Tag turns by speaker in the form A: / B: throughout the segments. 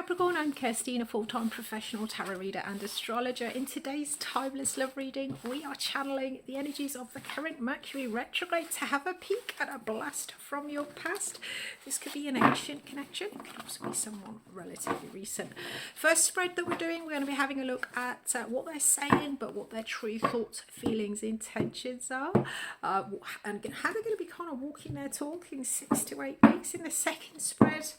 A: Capricorn, I'm Kirstine, a full-time professional tarot reader and astrologer. In today's timeless love reading, we are channeling the energies of the current Mercury retrograde to have a peek at a blast from your past. This could be an ancient connection, it could also be someone relatively recent. First spread that we're doing, we're going to be having a look at what they're saying, but what their true thoughts, feelings, intentions are, and how they're going to be kind of walking their talk in 6 to 8 weeks. In the second spread,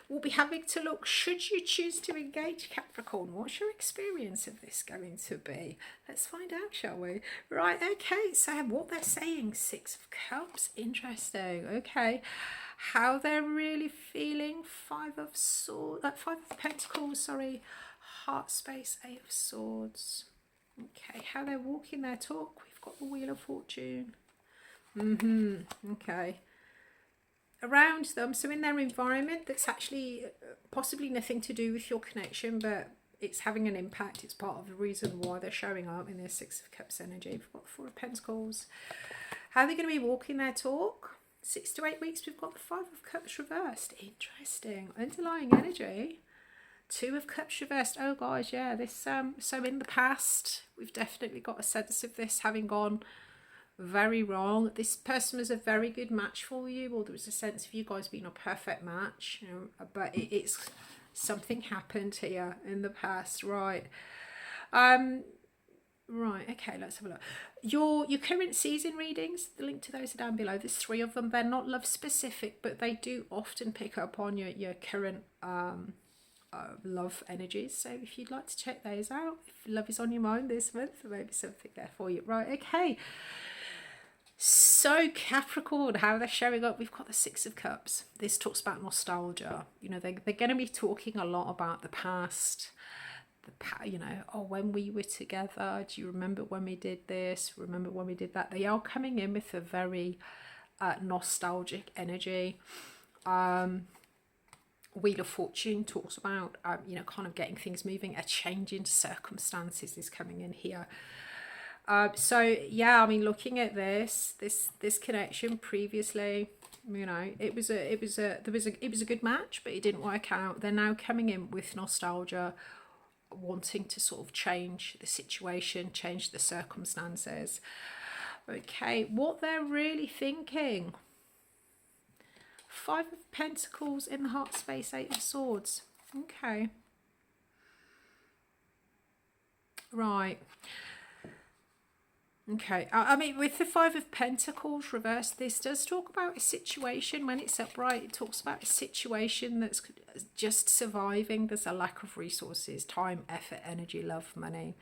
A: we'll be having to look, should you choose to engage Capricorn, what's your experience of this going to be? Let's find out, shall we? Right, okay, so what they're saying, 6 of Cups, interesting, okay. How they're really feeling, 5 of Swords, 5 of Pentacles, sorry, Heart Space, 8 of Swords. Okay, how they're walking their talk, we've got the Wheel of Fortune. Okay. Around them, so in their environment that's actually possibly nothing to do with your connection, but it's having an impact. It's part of the reason why they're showing up in their 6 of Cups energy. We've got the 4 of Pentacles. How are they going to be walking their talk? 6 to 8 weeks, we've got the 5 of Cups reversed. Interesting. Underlying energy. 2 of Cups reversed. Oh guys, yeah, this so in the past we've definitely got a sense of this having gone very wrong. This person was a very good match for you, or there was a sense of you guys being a perfect match, you know, but it's something happened here in the past, right? Right, okay, let's have a look. Your current season readings, the link to those are down below. There's 3 of them. They're not love specific, but they do often pick up on your current love energies. So if you'd like to check those out, if love is on your mind this month, there may be something there for you. Right, okay. So Capricorn, how they're showing up, we've got the 6 of Cups. This talks about nostalgia. You know, they're going to be talking a lot about the past. You know, oh, when we were together, do you remember when we did this? Remember when we did that? They are coming in with a very nostalgic energy. Wheel of Fortune talks about, you know, kind of getting things moving. A change in circumstances is coming in here. So yeah, I mean, looking at this connection previously, you know, it was a good match, but it didn't work out. They're now coming in with nostalgia, wanting to sort of change the situation, change the circumstances. Okay, what they're really thinking. 5 of Pentacles in the heart space, 8 of Swords. Okay. Right. Okay, I mean, with the 5 of Pentacles reversed, this does talk about a situation. When it's upright, it talks about a situation that's just surviving. There's a lack of resources, time, effort, energy, love, money.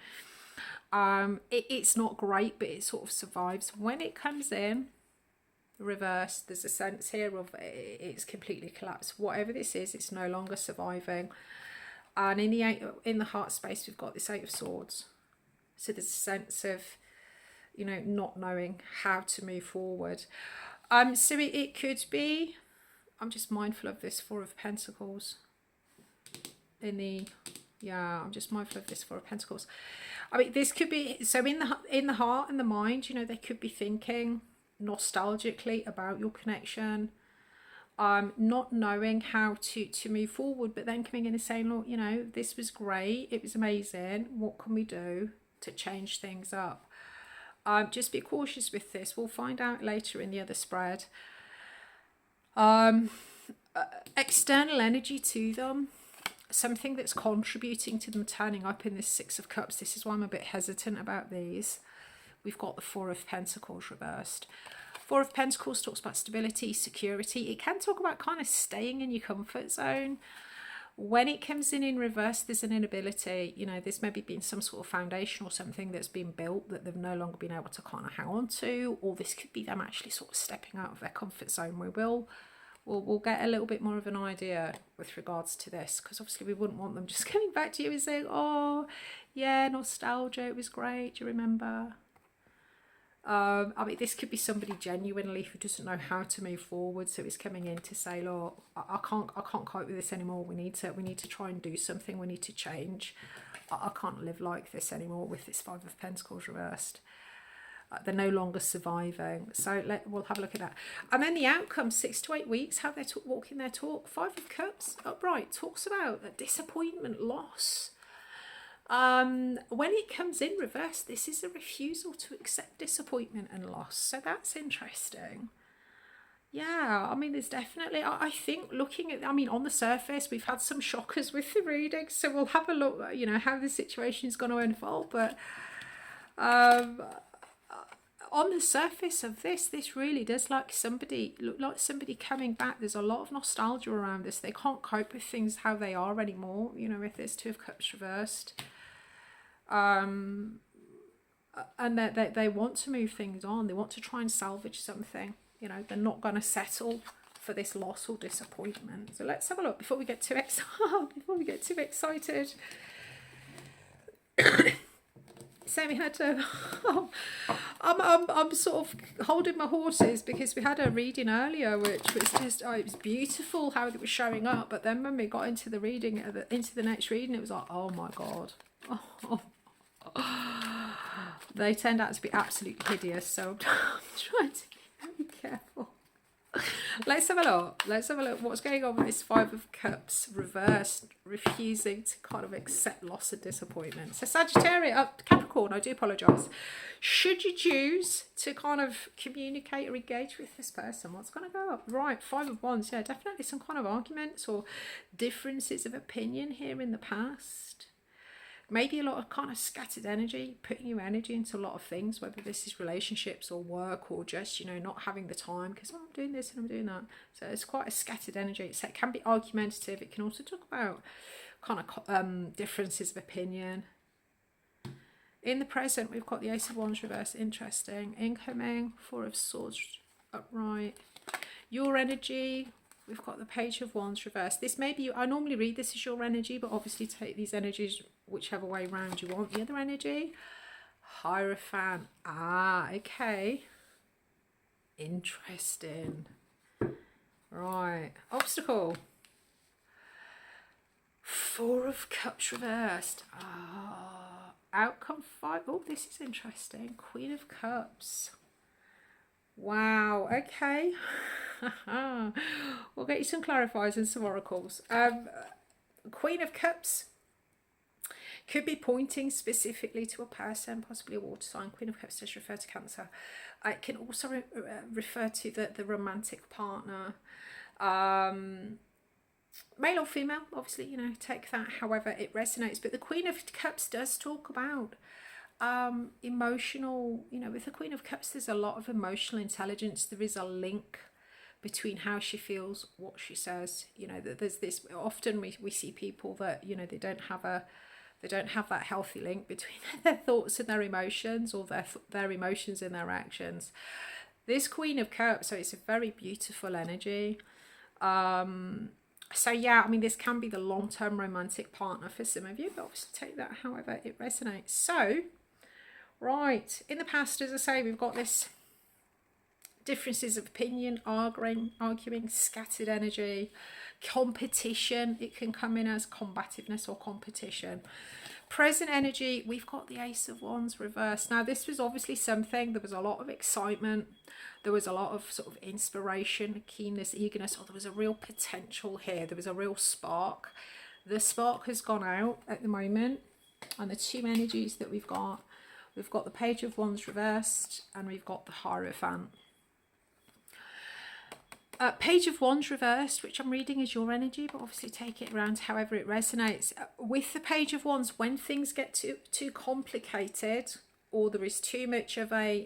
A: It's not great, but it sort of survives. When it comes in reversed, there's a sense here of it's completely collapsed. Whatever this is, it's no longer surviving. And in the heart space, we've got this 8 of Swords. So there's a sense of, you know, not knowing how to move forward. So it could be, I'm just mindful of this 4 of Pentacles in the, yeah, I'm just mindful of this 4 of Pentacles. I mean, this could be, so in the heart and the mind, you know, they could be thinking nostalgically about your connection, not knowing how to move forward, but then coming in and saying, look, you know, this was great, it was amazing, what can we do to change things up? Just be cautious with this. We'll find out later in the other spread. External energy to them, something that's contributing to them turning up in this 6 of Cups. This is why I'm a bit hesitant about these. We've got the 4 of Pentacles reversed. 4 of Pentacles talks about stability, security. It can talk about kind of staying in your comfort zone. When it comes in reverse, there's an inability, you know, there's maybe been some sort of foundation or something that's been built that they've no longer been able to kind of hang on to, or this could be them actually sort of stepping out of their comfort zone. We'll get a little bit more of an idea with regards to this, because obviously we wouldn't want them just coming back to you and saying, oh yeah, nostalgia, it was great, do you remember? I mean, this could be somebody genuinely who doesn't know how to move forward, so it's coming in to say, look, I can't cope with this anymore. We need to try and do something. We need to change. I can't live like this anymore with this 5 of Pentacles reversed. They're no longer surviving. So we'll have a look at that. And then the outcome, 6 to 8 weeks, how they're walking their talk. 5 of Cups, upright, talks about disappointment, loss. When it comes in reverse, this is a refusal to accept disappointment and loss. So that's interesting. Yeah, I mean, there's definitely, I think looking at, I mean, on the surface, we've had some shockers with the reading. So we'll have a look, you know, how the situation is going to unfold. But on the surface of this really does look like somebody coming back. There's a lot of nostalgia around this. They can't cope with things how they are anymore, you know, with this 2 of Cups reversed. And they want to move things on. They want to try and salvage something. You know, they're not going to settle for this loss or disappointment. So let's have a look before we get too excited. So we had I'm sort of holding my horses because we had a reading earlier which was just, it was beautiful how it was showing up, but then when we got into the reading, into the next reading, it was like, oh my god, they turned out to be absolutely hideous. So I'm trying to be very careful. Let's have a look. Let's have a look. What's going on with this 5 of Cups reversed, refusing to kind of accept loss and disappointment. So Sagittarius, Capricorn, I do apologise. Should you choose to kind of communicate or engage with this person, what's going to go up? Right, 5 of Wands. Yeah, definitely some kind of arguments or differences of opinion here in the past. Maybe a lot of kind of scattered energy, putting your energy into a lot of things, whether this is relationships or work or just, you know, not having the time because I'm doing this and I'm doing that. So it's quite a scattered energy. So it can be argumentative. It can also talk about kind of differences of opinion. In the present, we've got the Ace of Wands reverse. Interesting. Incoming, 4 of Swords upright. Your energy. We've got the Page of Wands reversed. This may be, I normally read this as your energy, but obviously take these energies whichever way round you want. The other energy, Hierophant. Ah, okay. Interesting. Right. Obstacle. 4 of Cups reversed. Ah, outcome 5. Oh, this is interesting. Queen of Cups. Wow, okay. We'll get you some clarifiers and some oracles. Queen of Cups could be pointing specifically to a person, possibly a water sign. Queen of Cups does refer to Cancer. It can also refer to the romantic partner. Male or female, obviously, you know, take that however it resonates. But the Queen of Cups does talk about emotional, you know, with the Queen of Cups there's a lot of emotional intelligence. There is a link between how she feels, what she says, you know, that there's this, often we see people that, you know, they don't have that healthy link between their thoughts and their emotions, or their emotions and their actions. This Queen of Cups, so it's a very beautiful energy. So yeah, I mean, this can be the long-term romantic partner for some of you, but obviously take that however it resonates. So right, in the past, as I say, we've got this differences of opinion, arguing, scattered energy, competition. It can come in as combativeness or competition. Present energy, we've got the Ace of Wands reversed. Now, this was obviously something, there was a lot of excitement. There was a lot of sort of inspiration, keenness, eagerness. Oh, there was a real potential here. There was a real spark. The spark has gone out at the moment. And the 2 energies that we've got the Page of Wands reversed and we've got the Hierophant. Page of Wands reversed, which I'm reading as your energy, but obviously take it around however it resonates. With the Page of Wands, when things get too complicated, or there is too much of a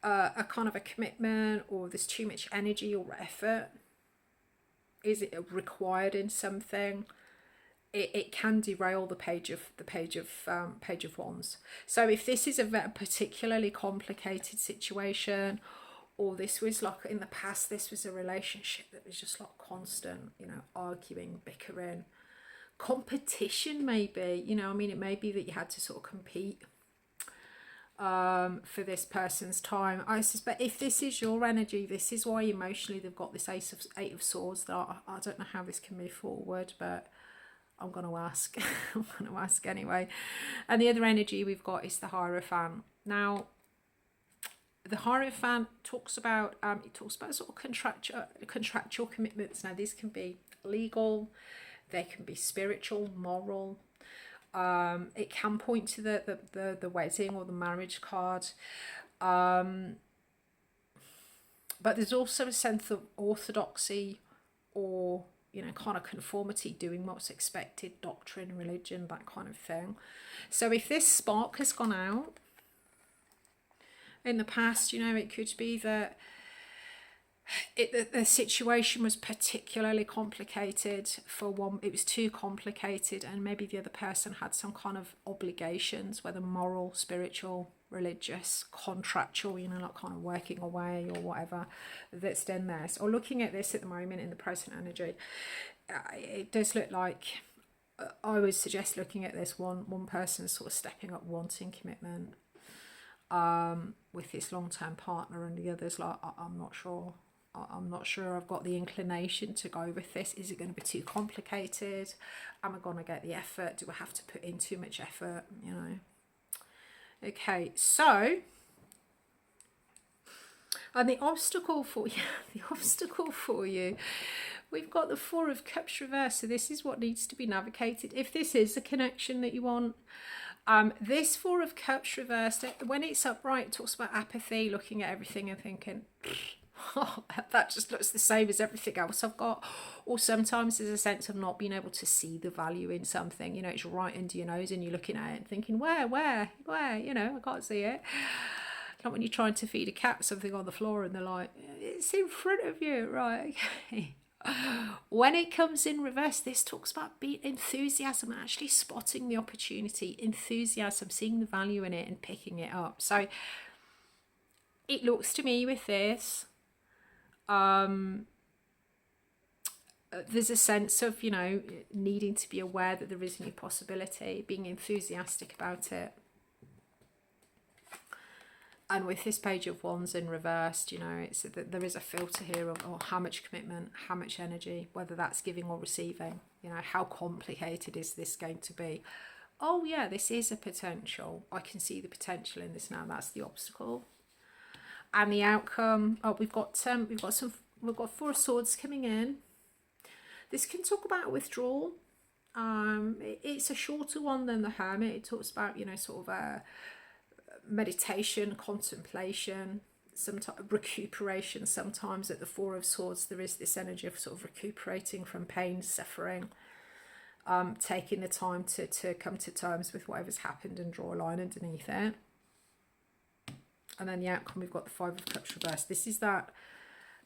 A: kind of a commitment, or there's too much energy or effort is it required in something, it can derail the page of Wands. So if this is a particularly complicated situation, or this was like in the past, this was a relationship that was just like constant, you know, arguing, bickering, competition maybe, you know, I mean, it may be that you had to sort of compete for this person's time. I suspect if this is your energy, this is why emotionally they've got this 8 of Swords. That I don't know how this can move forward, but I'm going to ask. I'm going to ask anyway. And the other energy we've got is the Hierophant. Now, the Hierophant talks about sort of contractual commitments. Now, these can be legal, they can be spiritual, moral. It can point to the wedding or the marriage card. But there's also a sense of orthodoxy, or, you know, kind of conformity, doing what's expected, doctrine, religion, that kind of thing. So if this spark has gone out in the past, you know, it could be that the situation was particularly complicated for one. It was too complicated, and maybe the other person had some kind of obligations, whether moral, spiritual, religious, contractual, you know, like kind of working away or whatever, that's done this. Or looking at this at the moment in the present energy, it does look like, I would suggest looking at this, one person sort of stepping up, wanting commitment with this long-term partner, and the others like, I'm not sure. I've got the inclination to go with this. Is it going to be too complicated? Am I going to get the effort? Do I have to put in too much effort? You know. Okay, so, and the obstacle for you, we've got the Four of Cups reversed. So this is what needs to be navigated. If this is the connection that you want, this Four of Cups reversed, when it's upright, it talks about apathy, looking at everything and thinking, oh, that just looks the same as everything else I've got. Or sometimes there's a sense of not being able to see the value in something. You know, it's right under your nose and you're looking at it and thinking, where, you know, I can't see it. Like when you're trying to feed a cat something on the floor and they're like, it's in front of you, right? Okay. When it comes in reverse, this talks about enthusiasm, actually spotting the opportunity, enthusiasm, seeing the value in it and picking it up. So it looks to me with this, there's a sense of, you know, needing to be aware that there is a new possibility, being enthusiastic about it. And with this Page of Wands in reversed, you know, it's that there is a filter here of how much commitment, how much energy, whether that's giving or receiving. You know, how complicated is this going to be? Oh yeah, this is a potential. I can see the potential in this now. That's the obstacle. And the outcome. Oh, we've got Four of Swords coming in. This can talk about withdrawal. It's a shorter one than the Hermit. It talks about, you know, sort of meditation, contemplation, recuperation. Sometimes at the Four of Swords there is this energy of sort of recuperating from pain, suffering, taking the time to come to terms with whatever's happened and draw a line underneath it. And then the outcome, we've got the Five of Cups reversed. This is that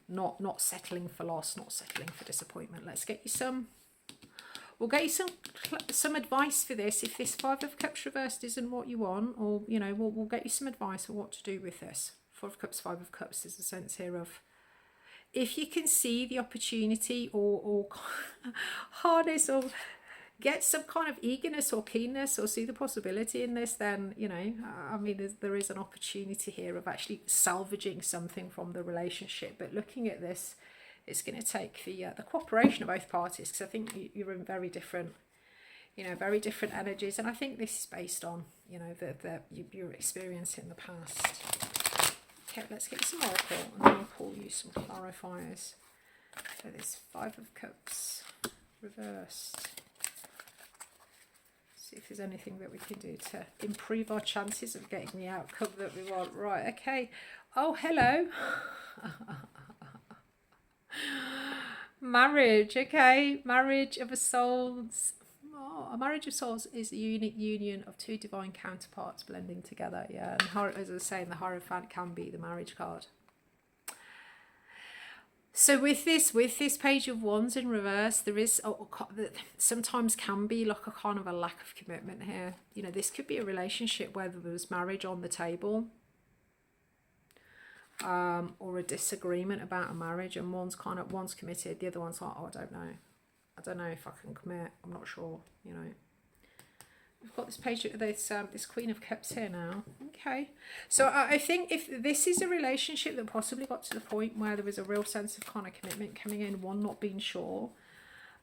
A: not settling for loss, not settling for disappointment. Let's get you some. We'll get you some advice for this. If this Five of Cups reversed isn't what you want, or, you know, we'll get you some advice on what to do with this. Four of Cups, Five of Cups. There's a sense here of, if you can see the opportunity or harness or get some kind of eagerness or keenness or see the possibility in this, then, you know, I mean, there is an opportunity here of actually salvaging something from the relationship. But looking at this, it's going to take the cooperation of both parties, because I think you're in very different, you know, very different energies. And I think this is based on, you know, your experience in the past. Okay, let's get some oracle, and then I'll pull you some clarifiers for this Five of Cups reversed. See if there's anything that we can do to improve our chances of getting the outcome that we want. Right, okay. Oh, hello. Marriage, okay. Marriage of souls. Oh, a marriage of souls is a unique union of two divine counterparts blending together. Yeah, and as I was saying, the Hierophant can be the marriage card. So with this Page of Wands in reverse, there is sometimes can be like a kind of a lack of commitment here. You know, this could be a relationship where there was marriage on the table, or a disagreement about a marriage, and one's committed, the other one's like, oh, I don't know if I can commit, I'm not sure, you know. We've got this page, this Queen of Cups here now. Okay, so I think if this is a relationship that possibly got to the point where there was a real sense of kind of commitment coming in, one not being sure,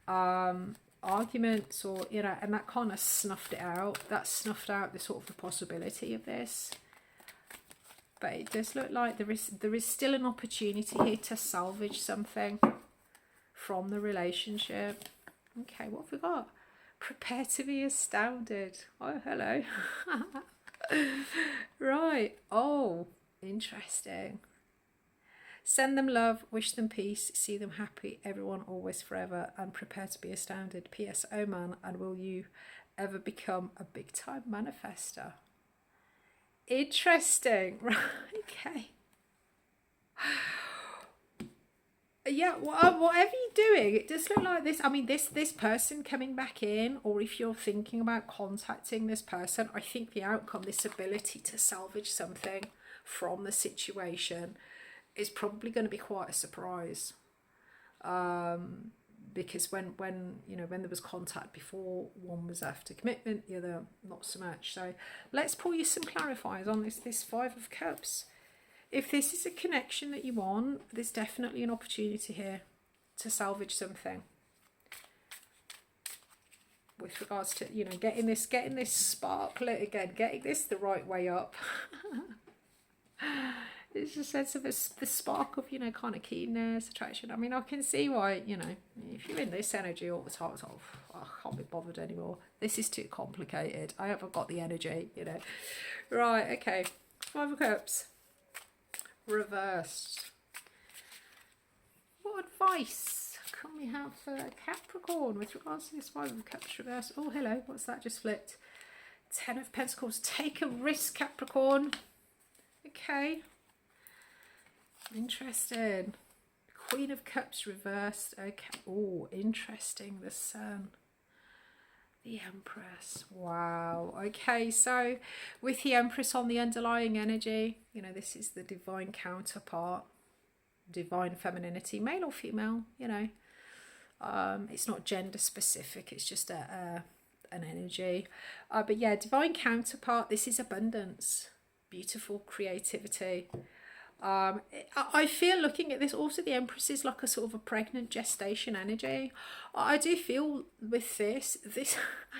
A: arguments, or, you know, and that kind of snuffed it out. That snuffed out the sort of the possibility of this. but it does look like there is still an opportunity here to salvage something from the relationship. Okay, what have we got? Prepare to be astounded. Oh, hello. Right. Oh, interesting. Send them love, wish them peace, see them happy, everyone always forever, and prepare to be astounded. P.S. Oh man, and will you ever become a big time manifester? Interesting. Right, okay. Yeah, whatever you're doing, it does look like this. I mean, this person coming back in, or if you're thinking about contacting this person, I think the outcome, this ability to salvage something from the situation, is probably going to be quite a surprise. Because when there was contact before, one was after commitment, the other not so much. So let's pull you some clarifiers on this Five of Cups. If this is a connection that you want, there's definitely an opportunity here to salvage something. With regards to, getting this spark lit again, getting this the right way up. It's a sense of the spark of, kind of keenness, attraction. I mean, I can see why, if you're in this energy all the time, it's like, oh, I can't be bothered anymore. This is too complicated. I haven't got the energy, Right, okay. Five of Cups. Reversed. What advice can we have for Capricorn with regards to this Five of Cups reversed? Oh, hello. What's that just flipped? Ten of Pentacles. Take a risk, Capricorn. Okay. Interesting. Queen of Cups reversed. Okay. Oh, interesting. The Sun. The Empress. Wow. Okay, so with the Empress on the underlying energy, this is the divine counterpart, divine femininity, male or female, it's not gender specific, it's just an energy. But yeah, divine counterpart, this is abundance, beautiful creativity. I feel, looking at this, also the Empress is like a sort of a pregnant gestation energy. I do feel with this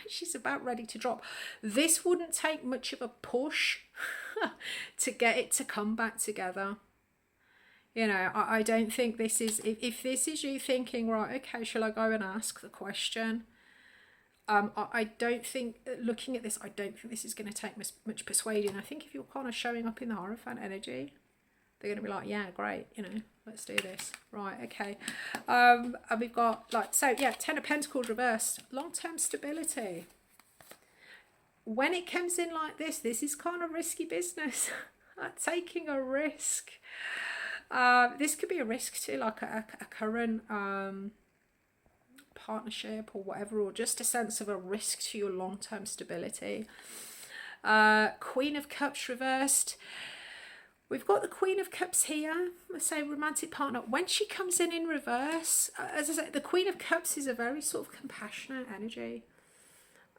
A: she's about ready to drop. This wouldn't take much of a push to get it to come back together. I don't think this is, if this is you thinking, right, okay, shall I go and ask the question? I don't think, looking at this, I don't think this is going to take much persuading. I think if you're kind of showing up in the Hierophant energy, they're going to be like, yeah, great, let's do this. Right, okay. And we've got, Ten of Pentacles reversed. Long-term stability. When it comes in like this is kind of risky business. Taking a risk. This could be a risk to like a current partnership or whatever, or just a sense of a risk to your long-term stability. Queen of Cups reversed. We've got the Queen of Cups here, let's say romantic partner. When she comes in reverse, as I said, the Queen of Cups is a very sort of compassionate energy.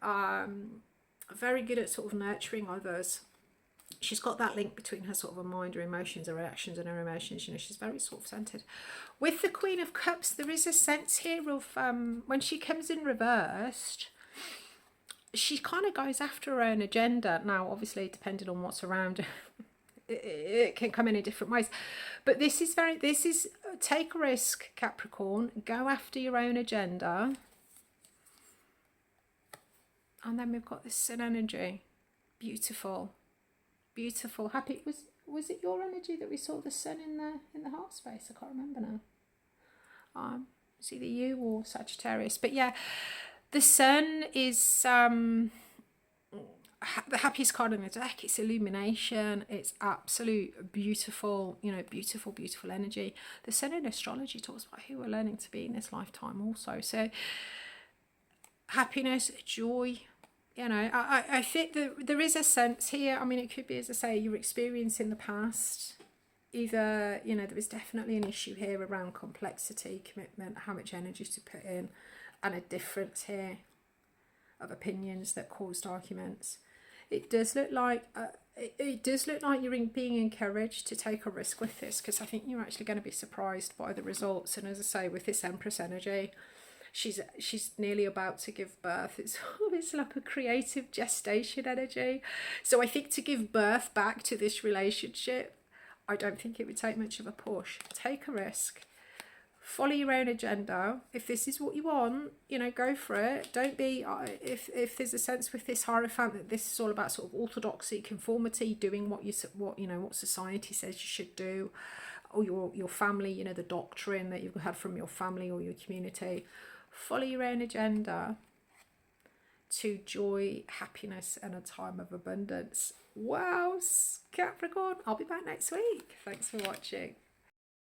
A: Very good at sort of nurturing others. She's got that link between her sort of a mind, her emotions, her reactions and her emotions. She's very sort of centered. With the Queen of Cups, there is a sense here of when she comes in reversed, she kind of goes after her own agenda. Now, obviously, depending on what's around her, it can come in different ways, but this is take a risk, Capricorn, go after your own agenda. And then we've got this Sun energy, beautiful, happy. Was it your energy that we saw the Sun in the heart space? I can't remember now. It's either you or Sagittarius, but yeah, the Sun is the happiest card in the deck. It's illumination, it's absolute beautiful, beautiful energy. The Sun in astrology talks about who we're learning to be in this lifetime also. So happiness, joy, I think that there is a sense here. I mean, it could be, as I say, your experience in the past. Either, there was definitely an issue here around complexity, commitment, how much energy to put in, and a difference here of opinions that caused arguments. It does look like you're being encouraged to take a risk with this, because I think you're actually going to be surprised by the results. And as I say, with this Empress energy, she's nearly about to give birth. It's is like a creative gestation energy. So I think to give birth back to this relationship, I don't think it would take much of a push. Take a risk. Follow your own agenda. If this is what you want, you know, go for it. Don't be, if there's a sense with this Hierophant that this is all about sort of orthodoxy, conformity, doing what what society says you should do, or your family, you know, the doctrine that you've had from your family or your community. Follow your own agenda to joy, happiness, and a time of abundance. Wow, Capricorn, I'll be back next week. Thanks for watching.